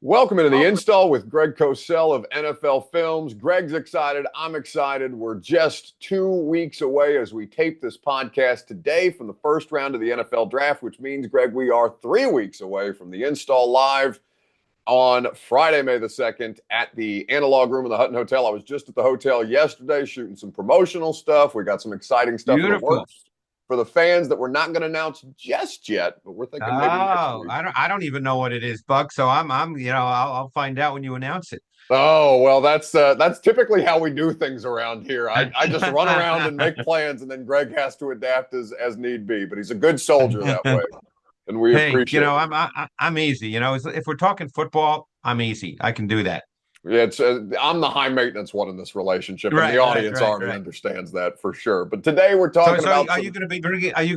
Welcome into the install with Greg Cosell of NFL Films. Greg's excited. I'm excited. We're just 2 weeks away as we tape this podcast today from the first round of the NFL draft, which means, Greg, we are 3 weeks away from the install live on Friday, May the 2nd at the Analog Room in the Hutton Hotel. I was just at the hotel yesterday shooting some promotional stuff. We got some exciting stuff in the Beautiful. works for the fans that we're not going to announce just yet, but we're thinking maybe next Oh, week. I don't even know what it is, Buck. So I'll find out when you announce it. Oh, well, that's typically how we do things around here. I just run around and make plans, and then Greg has to adapt as need be. But he's a good soldier that way, and we Hey, appreciate it. I'm easy. If we're talking football, I'm easy. I can do that. Yeah, I'm the high maintenance one in this relationship, and the Right, right, audience right, already right. understands that for sure. But today we're So, talking so about are you some. going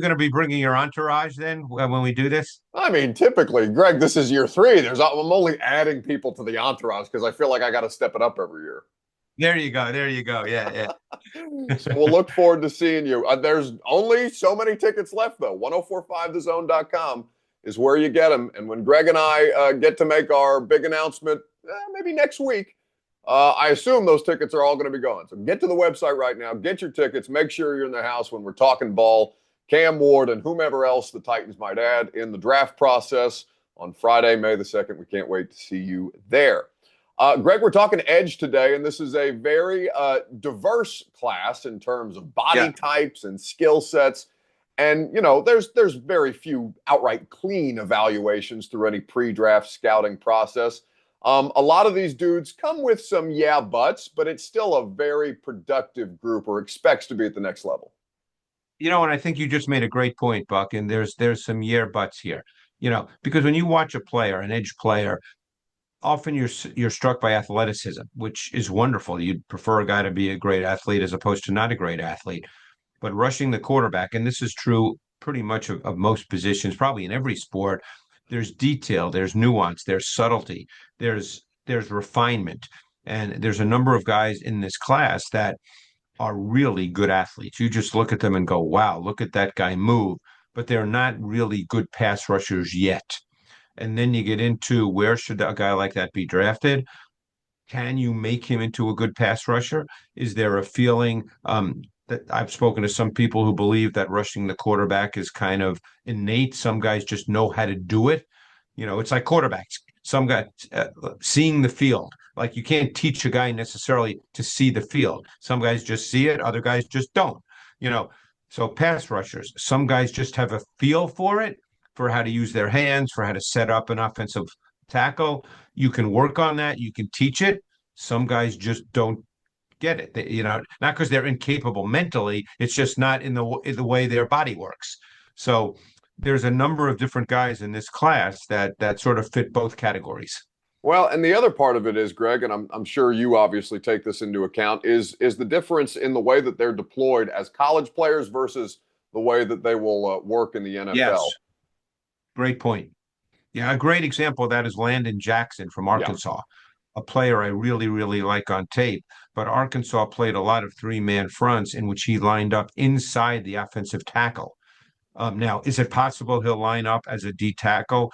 to be bringing your entourage then when we do this? I mean, typically, Greg, this is year three. I'm only adding people to the entourage because I feel like I got to step it up every year. There you go. There you go. Yeah, So we'll look forward to seeing you. There's only so many tickets left, though. 1045thezone.com is where you get them. And when Greg and I get to make our big announcement, maybe next week, I assume those tickets are all going to be gone. So get to the website right now, get your tickets, make sure you're in the house when we're talking ball, Cam Ward, and whomever else the Titans might add in the draft process on Friday, May the 2nd. We can't wait to see you there. Greg, we're talking edge today, and this is a very diverse class in terms of body yeah. types and skill sets. And, you know, there's very few outright clean evaluations through any pre-draft scouting process. A lot of these dudes come with some yeah buts, but it's still a very productive group or expects to be at the next level. And I think you just made a great point, Buck. And there's some year buts here. Because when you watch a player, an edge player, often you're struck by athleticism, which is wonderful. You'd prefer a guy to be a great athlete as opposed to not a great athlete. But rushing the quarterback, and this is true pretty much of most positions, probably in every sport, there's detail, there's nuance, there's subtlety, there's refinement. And there's a number of guys in this class that are really good athletes. You just look at them and go, wow, look at that guy move. But they're not really good pass rushers yet. And then you get into where should a guy like that be drafted? Can you make him into a good pass rusher? Is there a feeling that I've spoken to some people who believe that rushing the quarterback is kind of innate? Some guys just know how to do it. It's like quarterbacks. Some guys seeing the field. Like you can't teach a guy necessarily to see the field. Some guys just see it. Other guys just don't. You know, so pass rushers. Some guys just have a feel for it, for how to use their hands, for how to set up an offensive tackle. You can work on that. You can teach it. Some guys just don't get it. Not because they're incapable mentally. It's just not in the way their body works. So there's a number of different guys in this class that sort of fit both categories. Well, and the other part of it is, Greg, and I'm sure you obviously take this into account, is the difference in the way that they're deployed as college players versus the way that they will work in the NFL. Yes, great point. Yeah, a great example of that is Landon Jackson from Yeah. Arkansas, a player I really, really like on tape. But Arkansas played a lot of three-man fronts in which he lined up inside the offensive tackle. Now, is it possible he'll line up as a D tackle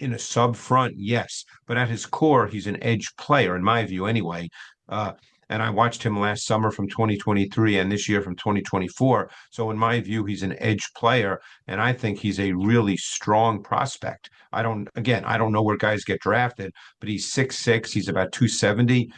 in a sub front? Yes. But at his core, he's an edge player, in my view, anyway. Uh, and I watched him last summer from 2023 and this year from 2024. So, in my view, he's an edge player. And I think he's a really strong prospect. I don't know where guys get drafted, but he's 6'6, he's about 270.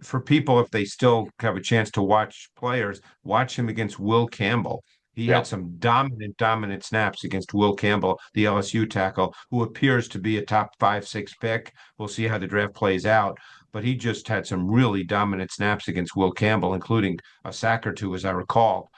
For people, if they still have a chance to watch players, watch him against Will Campbell. He Yeah. had some dominant snaps against Will Campbell, the LSU tackle, who appears to be a top 5, 6 pick. We'll see how the draft plays out. But he just had some really dominant snaps against Will Campbell, including a sack or two, as I recall.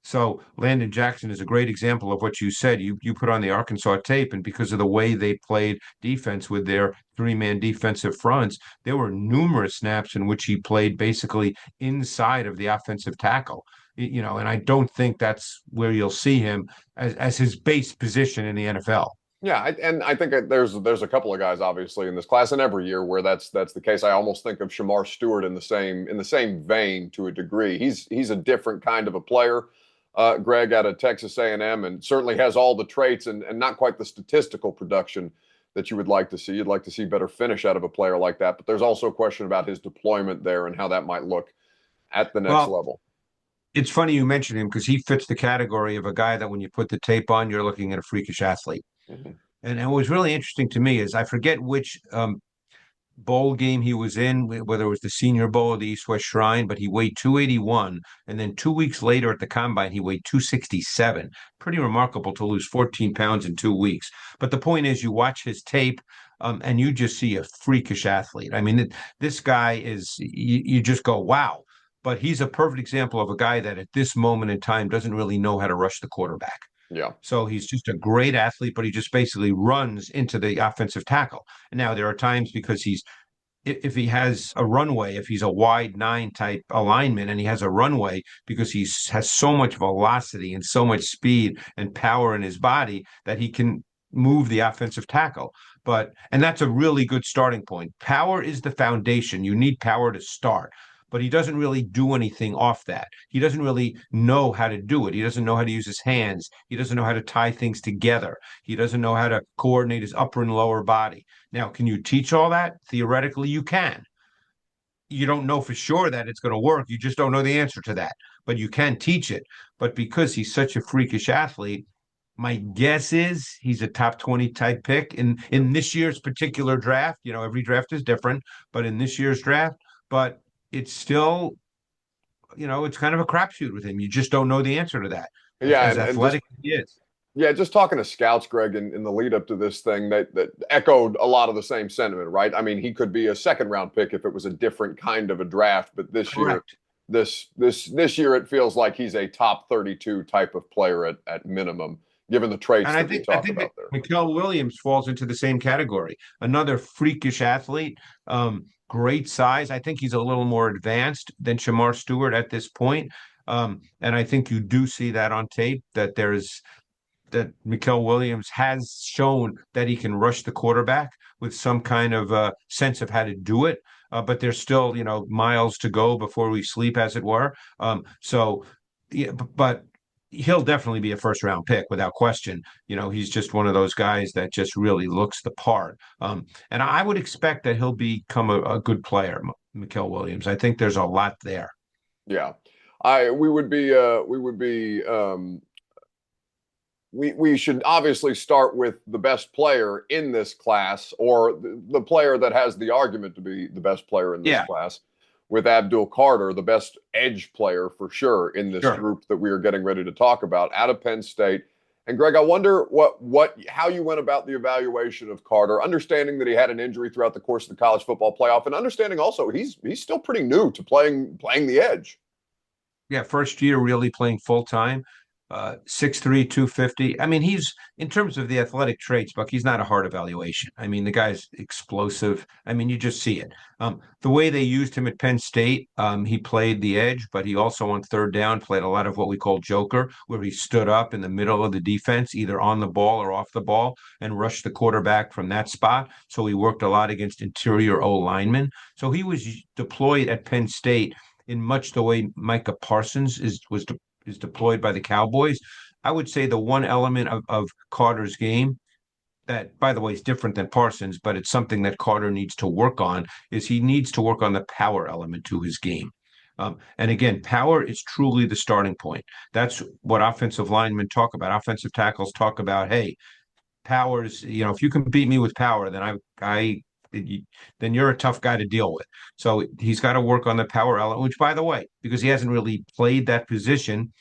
So Landon Jackson is a great example of what you said. You put on the Arkansas tape, and because of the way they played defense with their three-man defensive fronts, there were numerous snaps in which he played basically inside of the offensive tackle. And I don't think that's where you'll see him as his base position in the NFL. Yeah, and I think there's a couple of guys obviously in this class and every year where that's the case. I almost think of Shamar Stewart in the same vein to a degree. He's a different kind of a player. Greg out of Texas A&M, and certainly has all the traits and not quite the statistical production that you would like to see. You'd like to see better finish out of a player like that. But there's also a question about his deployment there and how that might look at the next Well, level. it's funny you mention him because he fits the category of a guy that when you put the tape on, you're looking at a freakish athlete. Mhm. And what was really interesting to me is I forget which bowl game he was in, whether it was the Senior Bowl or the East West Shrine, but he weighed 281. And then 2 weeks later at the combine, he weighed 267. Pretty remarkable to lose 14 pounds in 2 weeks. But the point is, you watch his tape. And you just see a freakish athlete. I mean, this guy is, you just go, wow. But he's a perfect example of a guy that at this moment in time doesn't really know how to rush the quarterback. Yeah. So he's just a great athlete, but he just basically runs into the offensive tackle. And now there are times because if he has a runway, if he's a wide nine type alignment and he has a runway because he has so much velocity and so much speed and power in his body that he can move the offensive tackle. And that's a really good starting point. Power is the foundation. You need power to start. But he doesn't really do anything off that. He doesn't really know how to do it. He doesn't know how to use his hands. He doesn't know how to tie things together. He doesn't know how to coordinate his upper and lower body. Now, can you teach all that? Theoretically, you can. You don't know for sure that it's going to work. You just don't know the answer to that, but you can teach it. But because he's such a freakish athlete, my guess is he's a top 20 type pick in this year's particular draft. You know, every draft is different, but in this year's draft, but it's still, it's kind of a crapshoot with him. You just don't know the answer to that. Yeah, As and just athletic as he is. yeah, just talking to scouts, Greg, in the lead up to this thing, that echoed a lot of the same sentiment, right? I mean, he could be a second round pick if it was a different kind of a draft, but this year, Correct. this year, it feels like he's a top 32 type of player at minimum, given the traits And I that we think I talk think that about there. Mikel Williams falls into the same category. Another freakish athlete, great size. I think he's a little more advanced than Shamar Stewart at this point. And I think you do see that on tape that Mikel Williams has shown that he can rush the quarterback with some kind of sense of how to do it. But there's still, miles to go before we sleep, as it were. Yeah, but he'll definitely be a first round pick without question. He's just one of those guys that just really looks the part. And I would expect that he'll become a good player, Mikel Williams. I think there's a lot there. Yeah, I we would be we should obviously start with the best player in this class, or the player that has the argument to be the best player in this Yeah, class, with Abdul Carter, the best edge player for sure in this sure. group that we are getting ready to talk about, out of Penn State. And Greg, I wonder how you went about the evaluation of Carter, understanding that he had an injury throughout the course of the college football playoff, and understanding also he's still pretty new to playing the edge. Yeah, first year really playing full time. 6'3", 250. I mean, he's in terms of the athletic traits, Buck, he's not a hard evaluation. I mean, the guy's explosive. I mean, you just see it. The way they used him at Penn State, he played the edge, but he also on third down played a lot of what we call joker, where he stood up in the middle of the defense, either on the ball or off the ball, and rushed the quarterback from that spot. So he worked a lot against interior O linemen. So he was deployed at Penn State in much the way Micah Parsons is deployed by the Cowboys. I would say the one element of Carter's game that, by the way, is different than Parsons, but it's something that Carter needs to work on, is he needs to work on the power element to his game. And again, power is truly the starting point. That's what offensive linemen talk about. Offensive tackles talk about, hey, powers, if you can beat me with power, then you're a tough guy to deal with. So he's got to work on the power element, which, by the way, because he hasn't really played that position,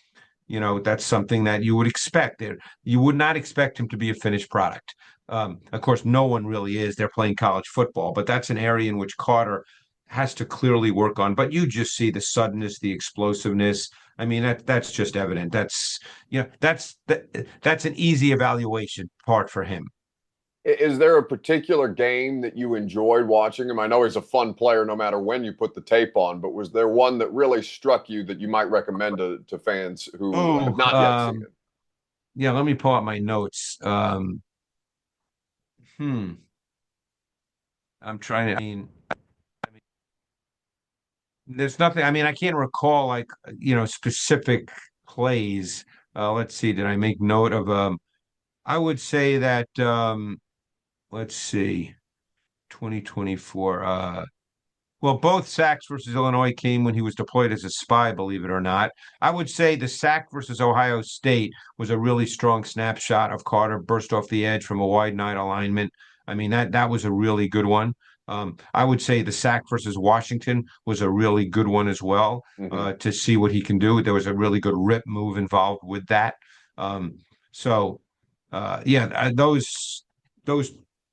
that's something that you would expect. You would not expect him to be a finished product. Of course, no one really is. They're playing college football, but that's an area in which Carter has to clearly work on. But you just see the suddenness, the explosiveness. I mean, that's just evident. That's an easy evaluation part for him. Is there a particular game that you enjoyed watching him? I know he's a fun player no matter when you put the tape on, but was there one that really struck you that you might recommend to fans who have Oh, not yet seen it? yeah. Let me pull out my notes. Hmm. I'm trying to. There's nothing. I mean, I can't recall like specific plays. Let's see. Did I make note of? I would say that let's see, 2024. Well, both sacks versus Illinois came when he was deployed as a spy, believe it or not. I would say the sack versus Ohio State was a really strong snapshot of Carter burst off the edge from a wide nine alignment. I mean, that was a really good one. I would say the sack versus Washington was a really good one as well, Hmm. to see what he can do. There was a really good rip move involved with that. Um, so, yeah, those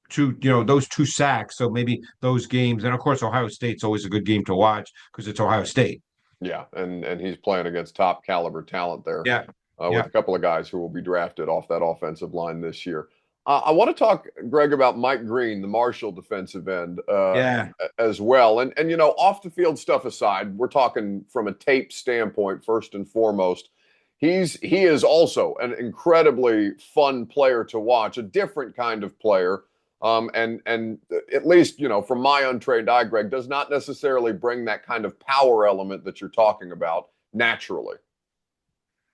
two, those two sacks. So maybe those games, and of course, Ohio State's always a good game to watch because it's Ohio State. Yeah, and he's playing against top caliber talent there, Yeah, with yeah, a couple of guys who will be drafted off that offensive line this year. I want to talk, Greg, about Mike Green, the Marshall defensive end, yeah. as well. And off the field stuff aside, we're talking from a tape standpoint first and foremost. He is also an incredibly fun player to watch, a different kind of player. And at least, from my untrained eye, Greg, does not necessarily bring that kind of power element that you're talking about naturally.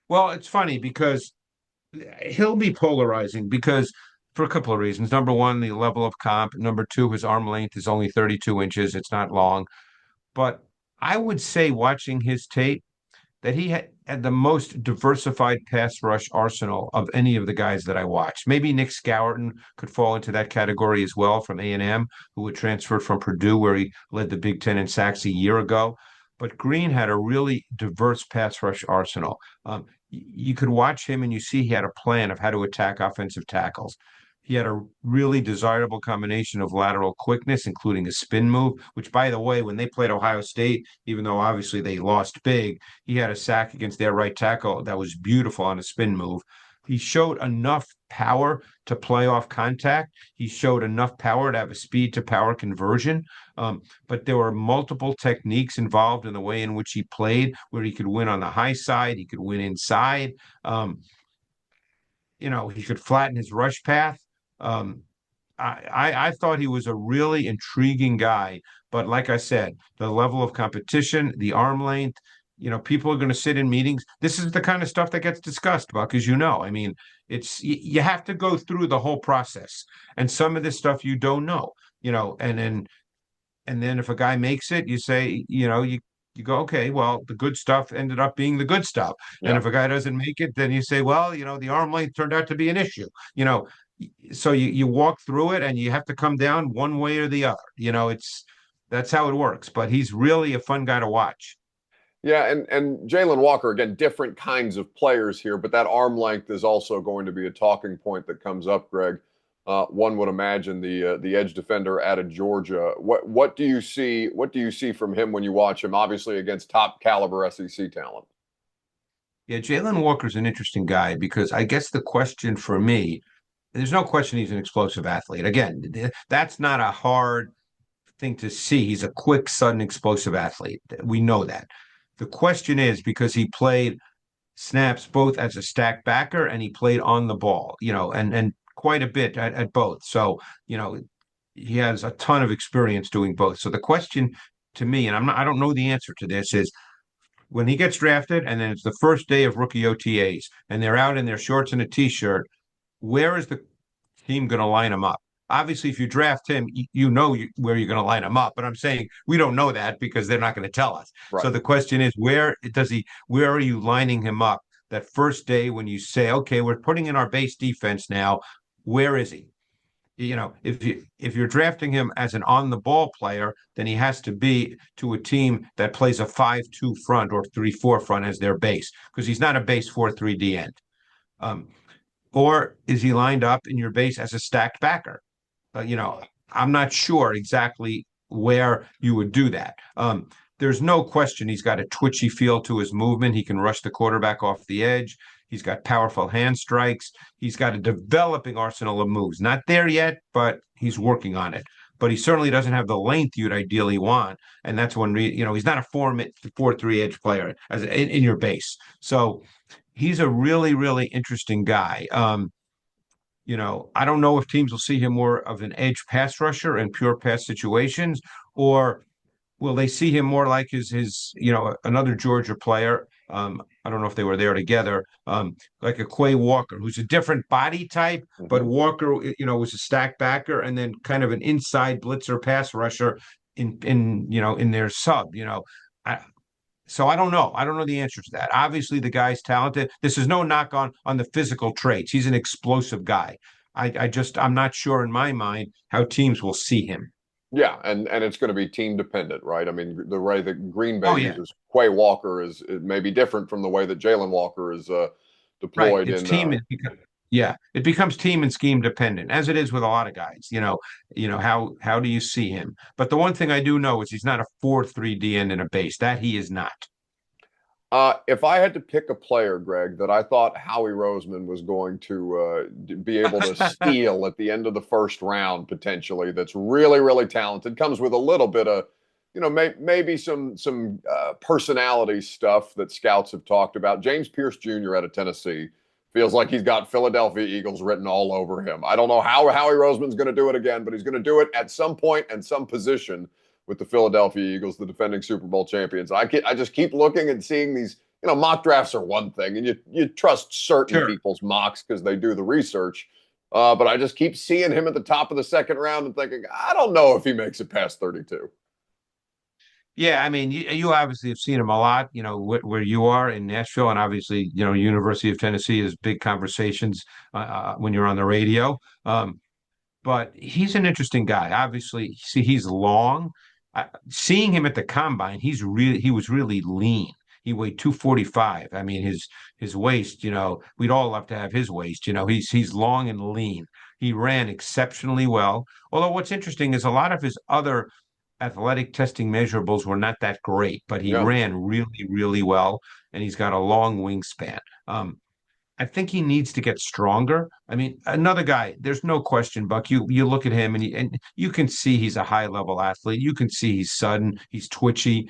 Well, it's funny because he'll be polarizing because for a couple of reasons. Number one, the level of comp. Number two, his arm length is only 32 inches. It's not long. But I would say watching his tape, that he had the most diversified pass rush arsenal of any of the guys that I watched. Maybe Nick Scourton could fall into that category as well from A&M, who had transferred from Purdue, where he led the Big Ten in sacks a year ago. But Green had a really diverse pass rush arsenal. You could watch him and you see he had a plan of how to attack offensive tackles. He had a really desirable combination of lateral quickness, including a spin move, which, by the way, when they played Ohio State, even though obviously they lost big, he had a sack against their right tackle that was beautiful on a spin move. He showed enough power to play off contact. He showed enough power to have a speed to power conversion. But there were multiple techniques involved in the way in which he played, where he could win on the high side, he could win inside. Um, he could flatten his rush path. Um, I thought he was a really intriguing guy, but like I said, the level of competition, the arm length, people are going to sit in meetings. This is the kind of stuff that gets discussed, Buck, as you know. I mean, you have to go through the whole process, and some of this stuff you don't know, and then if a guy makes it, you say, you go, okay, well, the good stuff ended up being the good stuff. And Yeah. if a guy doesn't make it, then you say, well, the arm length turned out to be an issue. So you walk through it and you have to come down one way or the other. That's how it works. But he's really a fun guy to watch. Yeah, and Jaylen Walker, again, different kinds of players here, but that arm length is also going to be a talking point that comes up, Greg. One would imagine the edge defender out of Georgia. What do you see? What do you see from him when you watch him? Obviously against top caliber SEC talent. Yeah, Jaylen Walker's an interesting guy because I guess the question for me, there's no question he's an explosive athlete. Again, that's not a hard thing to see. He's a quick, sudden, explosive athlete. We know that. The question is because he played snaps both as a stack backer and he played on the ball, and quite a bit at both. So, he has a ton of experience doing both. So the question to me, and I don't know the answer to this, is when he gets drafted and then it's the first day of rookie OTAs and they're out in their shorts and a t-shirt, where is the team going to line him up? Obviously, if you draft him, where you're going to line him up. But I'm saying we don't know that because they're not going to tell us. So Right. the question is, where are you lining him up that first day when you say, okay, we're putting in our base defense now? Where is he? If you're drafting him as an on the ball player, then he has to be to a team that plays a 5-2 front or 3-4 front as their base because he's not a base 4-3 D end. Um, or is he lined up in your base as a stacked backer? I'm not sure exactly where you would do that. There's no question he's got a twitchy feel to his movement. He can rush the quarterback off the edge. He's got powerful hand strikes. He's got a developing arsenal of moves. Not there yet, but he's working on it. But he certainly doesn't have the length you'd ideally want, and that's when he's not a 4-3 edge player in your base. So he's a really, really interesting guy. I don't know if teams will see him more of an edge pass rusher in pure pass situations, or will they see him more like his another Georgia player I don't know if they were there together. Like a Quay Walker, who's a different body type, but Hmm. Walker, was a stack backer and then kind of an inside blitzer pass rusher in their sub. I, so I don't know. I don't know the answer to that. Obviously, the guy's talented. This is no knock on the physical traits. He's an explosive guy. I'm not sure in my mind how teams will see him. Yeah, and it's going to be team dependent, right? I mean, the way that Green Bay Oh yeah, uses Quay Walker is it may be different from the way that Jaylen Walker is right. deployed It's in. team. Yeah, it becomes team and scheme dependent, as it is with a lot of guys. How do you see him? But the one thing I do know is he's not a 4-3 D end in a base. That he is not. If I had to pick a player, Greg, that I thought Howie Roseman was going to be able to steal at the end of the first round, potentially, that's really, really talented, comes with a little bit of, maybe some personality stuff that scouts have talked about. James Pierce Jr. out of Tennessee feels like he's got Philadelphia Eagles written all over him. I don't know how Howie Roseman's going to do it again, but he's going to do it at some point and some position with the Philadelphia Eagles, the defending Super Bowl champions. I just keep looking and seeing these. Mock drafts are one thing, and you trust certain Sure. people's mocks because they do the research. But I just keep seeing him at the top of the second round and thinking, I don't know if he makes it past 32. Yeah, I mean, you obviously have seen him a lot, where you are in Nashville, and obviously, University of Tennessee is big conversations when you're on the radio. But he's an interesting guy. Obviously, see, he's long. Seeing him at the combine, he was really lean. He weighed 245. I mean, his waist, we'd all love to have his waist. He's long and lean. He ran exceptionally well. Although what's interesting is a lot of his other athletic testing measurables were not that great, but he Yeah. ran really, really well, and he's got a long wingspan. I think he needs to get stronger. I mean, another guy, there's no question, Buck. You look at him and you can see he's a high level athlete. You can see he's sudden, he's twitchy.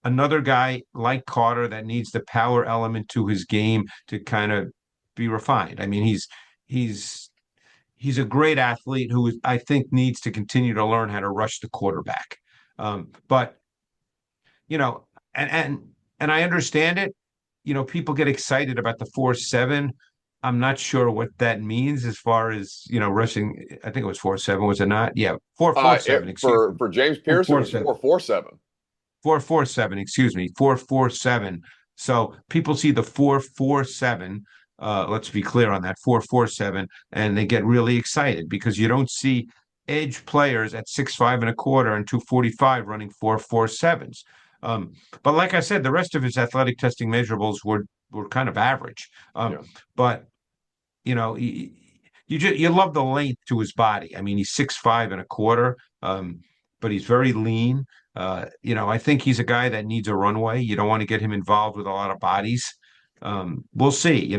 Another guy like Carter that needs the power element to his game to kind of be refined. I mean, he's he's a great athlete who I think needs to continue to learn how to rush the quarterback. But you know, and I understand it. People get excited about the 4-7. I'm not sure what that means as far as rushing. I think it was 4-7, was it not? Yeah, 4-4-7. Excuse me, For James Pierce, it four was seven, 4.47. 4-4-7. Excuse me, 4-4-7. So people see the 4-4-7. Let's be clear on that 4-4-7, and they get really excited because you don't see edge players at 6'5 1/4 and 245 running 4-4-7s. But like I said, the rest of his athletic testing measurables were kind of average. Yeah. But you love the length to his body. I mean, he's 6'5 1/4, but he's very lean. I think he's a guy that needs a runway. You don't want to get him involved with a lot of bodies. We'll see.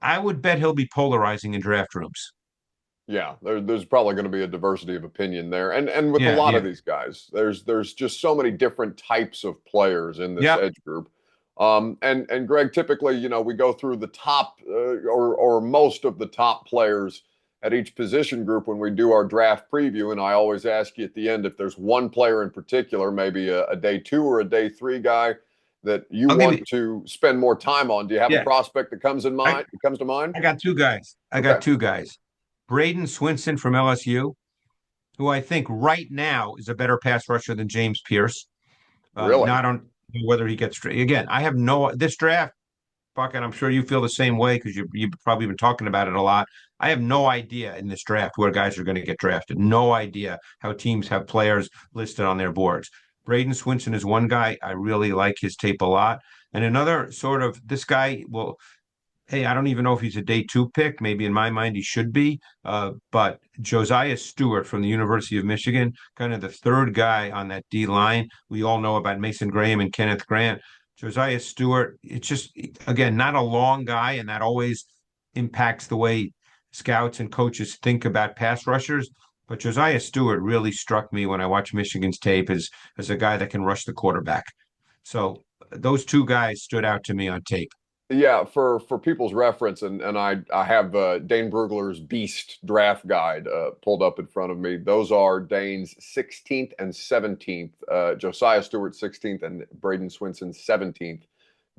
I would bet he'll be polarizing in draft rooms. Yeah, there's probably going to be a diversity of opinion there, and with a Yeah, lot of yeah, these guys, there's just so many different types of players in this yeah. edge group. And Greg, typically, we go through the top or most of the top players at each position group when we do our draft preview, and I always ask you at the end if there's one player in particular, maybe a day two or a day three guy that you I'll give you. want to spend more time on. Do you have a Yeah, prospect that comes in I mind? That comes to mind? I got two guys. I Okay, got two guys. Braden Swinson from LSU, who I think right now is a better pass rusher than James Pierce. really? Not on whether he gets again. I have no this draft, Buck, and I'm sure you feel the same way because you've probably been talking about it a lot. I have no idea in this draft where guys are going to get drafted. No idea how teams have players listed on their boards. Braden Swinson is one guy. I really like his tape a lot. And another sort of this guy will hey, I don't even know if he's a day two pick. Maybe in my mind he should be. But Josiah Stewart from the University of Michigan, kind of the third guy on that D line. We all know about Mason Graham and Kenneth Grant. Josiah Stewart, it's just, again, not a long guy, and that always impacts the way scouts and coaches think about pass rushers. But Josiah Stewart really struck me when I watched Michigan's tape as a guy that can rush the quarterback. So those two guys stood out to me on tape. Yeah, for people's reference, and I have Dane Brugler's Beast draft guide pulled up in front of me. Those are Dane's 16th and 17th, Josiah Stewart 16th, and Braden Swinson 17th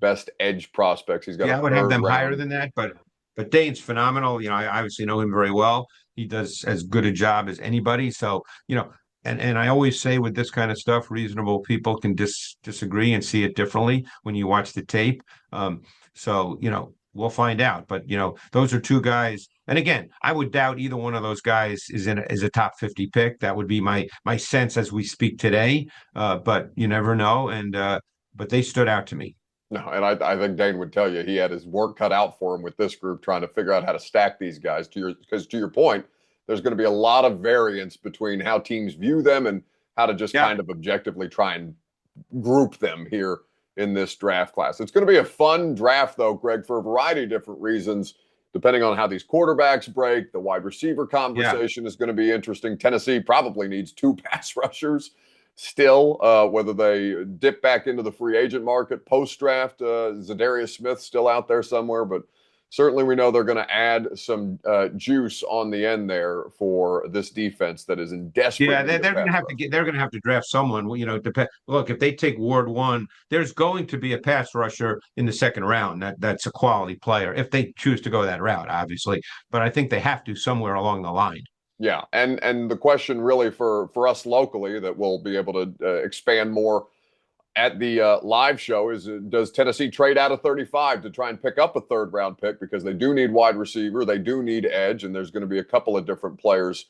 best edge prospects. He's got a Yeah, I would have third them higher round. than that, but Dane's phenomenal. I obviously know him very well. He does as good a job as anybody. So, and I always say with this kind of stuff, reasonable people can disagree and see it differently when you watch the tape. So, we'll find out. But those are two guys. And again, I would doubt either one of those guys is a top 50 pick. That would be my sense as we speak today. But you never know. And but they stood out to me. No, and I think Dane would tell you he had his work cut out for him with this group trying to figure out how to stack these guys. Because to your point, there's going to be a lot of variance between how teams view them and how to just Yeah. kind of objectively try and group them here in this draft class. It's going to be a fun draft, though, Greg, for a variety of different reasons. Depending on how these quarterbacks break, the wide receiver Yeah. conversation is going to be interesting. Tennessee probably needs two pass rushers still, whether they dip back into the free agent market post draft. Zadarius Smith still out there somewhere, but certainly we know they're going to add some juice on the end there for this defense that is in desperate Yeah, need of they're going to pass have to rush. get. They're going to have to draft someone. Look, if they take Ward one, there's going to be a pass rusher in the second round. That's a quality player if they choose to go that route, obviously. But I think they have to somewhere along the line. Yeah, and the question really for us locally that we'll be able to expand more at the live show is does Tennessee trade out of 35 to try and pick up a third round pick because they do need wide receiver, they do need edge, and there's going to be a couple of different players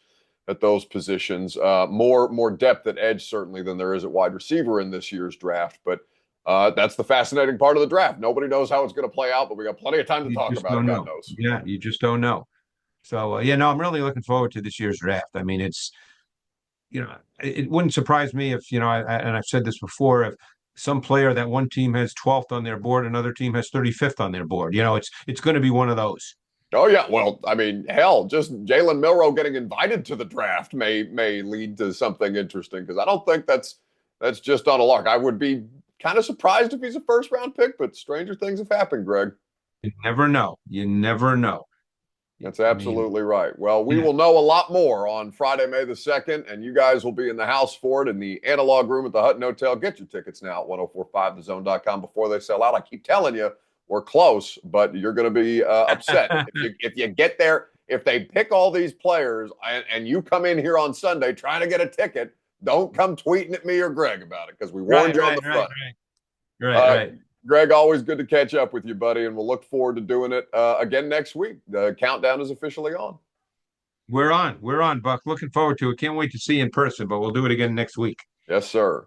at those positions. More depth at edge certainly than there is at wide receiver in this year's draft, but that's the fascinating part of the draft. Nobody knows how it's going to play out, but we got plenty of time to You talk just about it. don't God know. knows. Yeah, you just don't know. So yeah, no, I'm really looking forward to this year's draft. I mean, it wouldn't surprise me if and I've said this before, if some player that one team has 12th on their board, another team has 35th on their board. It's going to be one of those. Oh yeah, well, I mean, hell, just Jalen Milroe getting invited to the draft may lead to something interesting because I don't think that's just on a lark. I would be kind of surprised if he's a first round pick, but stranger things have happened, Greg. You never know. You never know. That's I mean, absolutely right. Well, we yeah. will know a lot more on Friday, May the 2nd, and you guys will be in the house for it in the analog room at the Hutton Hotel. Get your tickets now at 1045thezone.com before they sell out. I keep telling you, we're close, but you're going to be upset. If you get there, if they pick all these players and you come in here on Sunday trying to get a ticket, don't come tweeting at me or Greg about it because we warned Right, you on right, the right, front. right, right, Uh, right. Greg, always good to catch up with you, buddy, and we'll look forward to doing it again next week. The countdown is officially on. We're on, Buck. Looking forward to it. Can't wait to see you in person, but we'll do it again next week. Yes, sir.